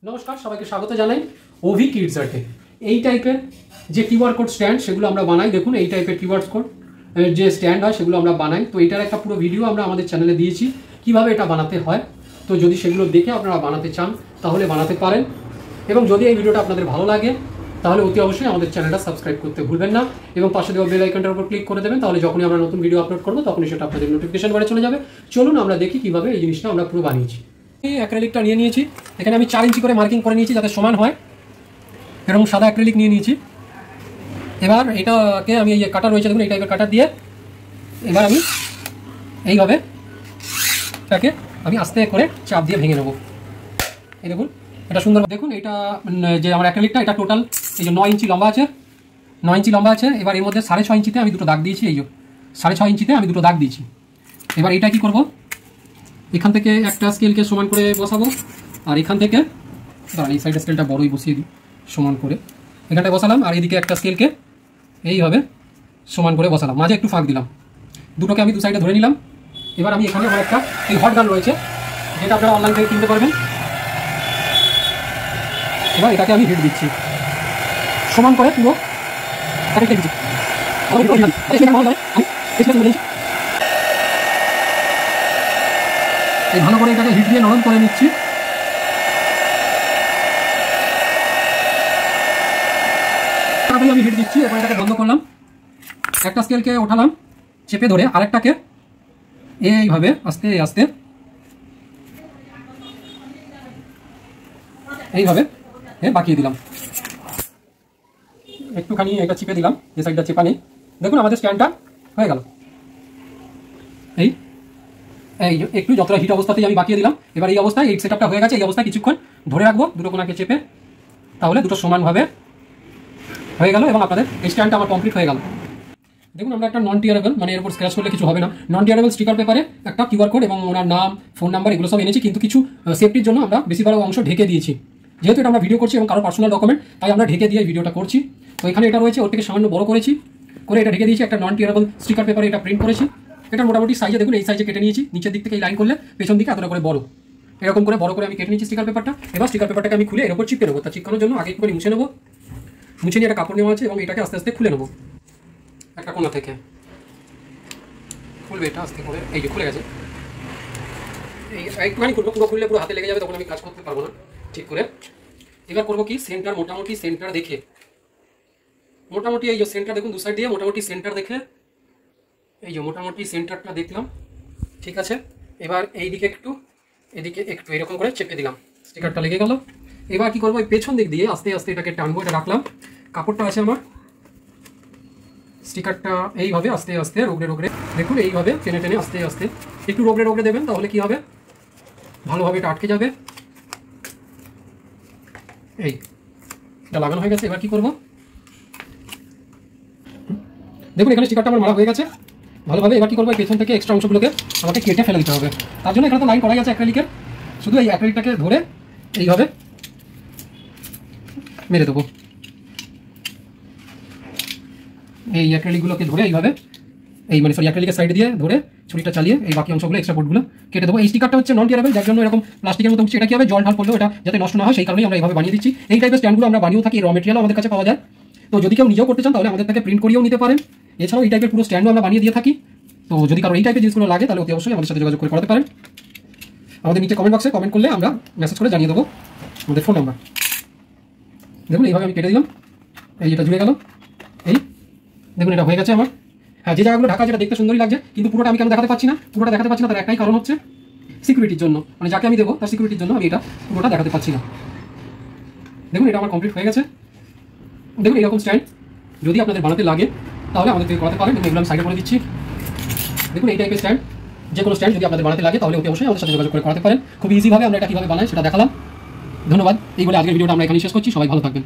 নমস্কার, সবাইকে স্বাগত জানাই ওভি কিডস আর্টে। এই টাইপের যে কিউআর কোড স্ট্যান্ড সেগুলো আমরা বানাই। দেখুন এই টাইপের কিউআর কোড যে স্ট্যান্ড হয় সেগুলো আমরা বানাই। তো এটার একটা পুরো ভিডিও আমরা আমাদের চ্যানেলে দিয়েছি কিভাবে এটা বানাতে হয়। তো যদি সেগুলো দেখে আপনারা বানাতে চান তাহলে বানাতে পারেন, এবং যদি এই ভিডিওটা আপনাদের ভালো লাগে তাহলে অতি অবশ্যই আমাদের চ্যানেলটা সাবস্ক্রাইব করতে ভুলবেন না, এবং পাশে দেওয়া বেল আইকনটার উপর ক্লিক করে দেবেন। তাহলে যখনই আমরা নতুন ভিডিও আপলোড করবো তখনই সেটা আপনাদের নোটিফিকেশন বারে চলে যাবে। চলুন আমরা দেখি কিভাবে এই জিনিসটা আমরা পুরো বানিয়েছি। এই অ্যাক্রিলিকটা নিয়ে নিয়েছি, এখানে আমি 4 ইঞ্চি করে মার্কিং করে নিয়েছি যাতে সমান হয়। এরকম সাদা অ্যাক্রিলিক নিয়ে নিয়েছি। এবার এটাকে আমি এই যে কাটা রয়েছে দেখুন, এই টাইপের কাটা দিয়ে এবার আমি এইভাবে এটাকে আমি আস্তে করে চাপ দিয়ে ভেঙে নেবো। এই দেখুন এটা সুন্দর। দেখুন এটা যে আমার অ্যাক্রিলিকটা এটা টোটাল এই যে 9 ইঞ্চি লম্বা আছে, 9 ইঞ্চি লম্বা আছে। এবার এর মধ্যে 6.5 ইঞ্চিতে আমি দুটো দাগ দিয়েছি। এই যে 6.5 ইঞ্চিতে আমি দুটো দাগ দিয়েছি। এবার এটা কি করব, এখান থেকে একটা স্কেলকে সমান করে বসাবো, আর এখান থেকে দাঁড়ান এই সাইডের স্কেলটা বড়ই বসিয়ে দিই সমান করে, এখানটায় বসালাম, আর এদিকে একটা স্কেলকে এইভাবে সমান করে বসালাম, মাঝে একটু ফাঁক দিলাম, দুটোকে আমি দু সাইডে ধরে নিলাম। এবার আমি এখানে আমার একটা এই হট গান রয়েছে যেটা আপনারা অনলাইন থেকে কিনতে পারবেন। এবার এটাকে আমি হিট দিচ্ছি সমান করে পুরো দিচ্ছি। এই ভালো করে এটাকে হিট দিয়ে নরম করে নিচ্ছি। আমি হিট দিচ্ছি। এবার এটাকে বন্ধ করলাম, একটা স্কেলকে ওঠালাম চেপে ধরে, আরেকটাকে এইভাবে আস্তে আস্তে এইভাবে বাঁকিয়ে দিলাম। একটুখানি এটা চিপে দিলাম, যে সাইডটা চেপা নেই। দেখুন আমাদের স্ট্যান্ডটা হয়ে গেল। এই এই একটু যতটা হিট অবস্থাতেই আমি বাঁকিয়ে দিলাম। এবার এই অবস্থায় এই সেটআপটা হয়ে গেছে। এই অবস্থায় কিছুক্ষণ ধরে রাখবো দুটো কোণাকে চেপে, তাহলে দুটো সমানভাবে হয়ে গেল এবং আপনাদের এই স্ট্যান্ডটা আমার কমপ্লিট হয়ে গেল। দেখুন আমরা একটা নন টিয়ারেবল, মানে এর উপর স্ক্র্যাচ করলে কিছু হবে না, নন টিয়ারেবল স্টিকার পেপারে একটা কিউআর কোড এবং ওনার নাম, ফোন নাম্বার এগুলো সব এনেছি, কিন্তু কিছু সেফটির জন্য আমরা বেশিরভাগ অংশ ঢেকে দিয়েছি। যেহেতু এটা আমরা ভিডিও করছি এবং কারো পার্সোনাল ডকুমেন্ট, তাই আমরা ঢেকে দিয়ে ভিডিওটা করছি। তো এখানে এটা রয়েছে, ওর থেকে সামান্য বড় করেছি, করে এটা ঢেকে দিয়েছি। একটা নন টিয়ারেবল স্টিকার পেপারে এটা প্রিন্ট করেছি। এটা মোটামুটি সাইজে দেখুন এই সাইজে কেটে নিয়েছি। নিচের দিক থেকে এই লাইন করলে পেছন দিকে এতটা করে বড়, এরকম করে বড় করে আমি কেটে নিয়েছি স্টিকার পেপারটা। এবার স্টিকার পেপারটাকে আমি খুলে এর উপর চিপকে নেবো। তা চিপকানোর জন্য আগে একটু মুছে নেবো, মুছে নিয়ে একটা কাপড় নেওয়া আছে এবং এটাকে আস্তে আস্তে খুলে নেবো একটা কোণা থেকে। খুলবে এটা আস্তে করে, এই যে খুলে গেছে। এই একটুখানি খুলবো, পুরো খুললে পুরো হাতে লেগে যাবে, তখন আমি কাজ করতে পারবো না ঠিক করে। এবার করবো কি, সেন্টার মোটামুটি সেন্টার দেখে, মোটামুটি এই যে সেন্টার দেখুন দু সাইড দিয়ে মোটামুটি সেন্টার দেখে, এই যে মোটামুটি সেন্টারটা দেখলাম ঠিক আছে। এবার এই দিকে একটু এদিকে একটু এরকম করে চেপে দিলাম, স্টিকারটা লেগে গেল। এবার কি করবো, এই পেছন দিক দিয়ে আস্তে আস্তে এটাকে টানবো। এটা রাখলাম, কাপড়টা আছে আমার, স্টিকারটা এইভাবে আস্তে আস্তে রোগড়ে রোগড়ে দেখুন এইভাবে টেনে টেনে আস্তে আস্তে একটু রোগড়ে রোগড়ে দেবেন, তাহলে কি হবে ভালোভাবে এটা আটকে যাবে। এই এটা লাগানো হয়ে গেছে। এবার কি করব, দেখুন এখানে স্টিকারটা আমার মারা হয়ে গেছে ভালোভাবে। এবার কি করবো, পেছন থেকে এক্সট্রা অংশগুলোকে আমাকে কেটে ফেলে দিতে হবে। তার জন্য এখানে তো লাইন করাই আছে অ্যাক্রিলিকের, শুধু এই অ্যাক্রিলিকটাকে ধরে এইভাবে মেরে দেবো। এই অ্যাক্রিলিকগুলোকে ধরে এইভাবে এই মানে সরি অ্যাক্রিলিকের সাইড দিয়ে ধরে ছুরিটা চালিয়ে এই বাকি অংশগুলো এক্সট্রা বোর্ডগুলো কেটে দেবো। এই স্টিকারটা হচ্ছে নন টিয়ারেবল, যার জন্য এরকম প্লাস্টিকের মতো হচ্ছে। এটা কি হবে, জল ঢাল পড়লেও এটা যাতে নষ্ট না হয় সেই কারণেই আমরা এইভাবে বানিয়ে দিচ্ছি। এই টাইপের স্ট্যান্ডগুলো আমরা বানিয়েও থাকি, র মেটেরিয়ালও আমাদের কাছে পাওয়া যায়। তো যদি কেউ নিজেও করতে চান তাহলে আমাদের থেকে প্রিন্ট করিয়েও নিতে পারেন। এছাড়াও এই টাইপের পুরো স্ট্যান্ডও আমরা বানিয়ে দিয়ে থাকি। তো যদি কারো এই টাইপের জিনিসগুলো লাগে তাহলে অতি অবশ্যই আমাদের সাথে যোগাযোগ করে করাতে পারেন। আমাদের নিচে কমেন্ট বক্সে কমেন্ট করলে আমরা মেসেজ করে জানিয়ে দেবো আমাদের ফোন নাম্বার। দেখুন এইভাবে আমি কেটে দিলাম, এই যেটা জুড়ে গেল। এই দেখুন এটা হয়ে গেছে আমার। হ্যাঁ, যে জায়গাগুলো ঢাকা যেটা দেখতে সুন্দরই লাগছে, কিন্তু পুরোটা আমি কেন দেখাতে পারছি না, পুরোটা দেখাতে পারছি না তার একটাই কারণ হচ্ছে সিকিউরিটির জন্য, মানে যাকে আমি দেবো তার সিকিউরিটির জন্য আমি এটা পুরোটা দেখাতে পারছি না। দেখুন এটা আমার কমপ্লিট হয়ে গেছে। দেখুন এরকম স্ট্যান্ড যদি আপনাদের বানাতে লাগে তাহলে আমাদের থেকে করাতে পারেন। এগুলো আমি সাইডে করে দিচ্ছি। দেখুন এই টাইপের স্ট্যান্ড, যে কোনো স্ট্যান্ড যদি আপনাদের বানাতে লাগে তাহলে অতি অবশ্যই আমাদের সাথে যোগাযোগ করে করাতে পারেন। খুব ইজিভাবে আমরা এটা কীভাবে বানাই সেটা দেখালাম। ধন্যবাদ। এই বলে আজকের ভিডিওটা আমরা এখানে শেষ করছি। সবাই ভালো থাকবেন।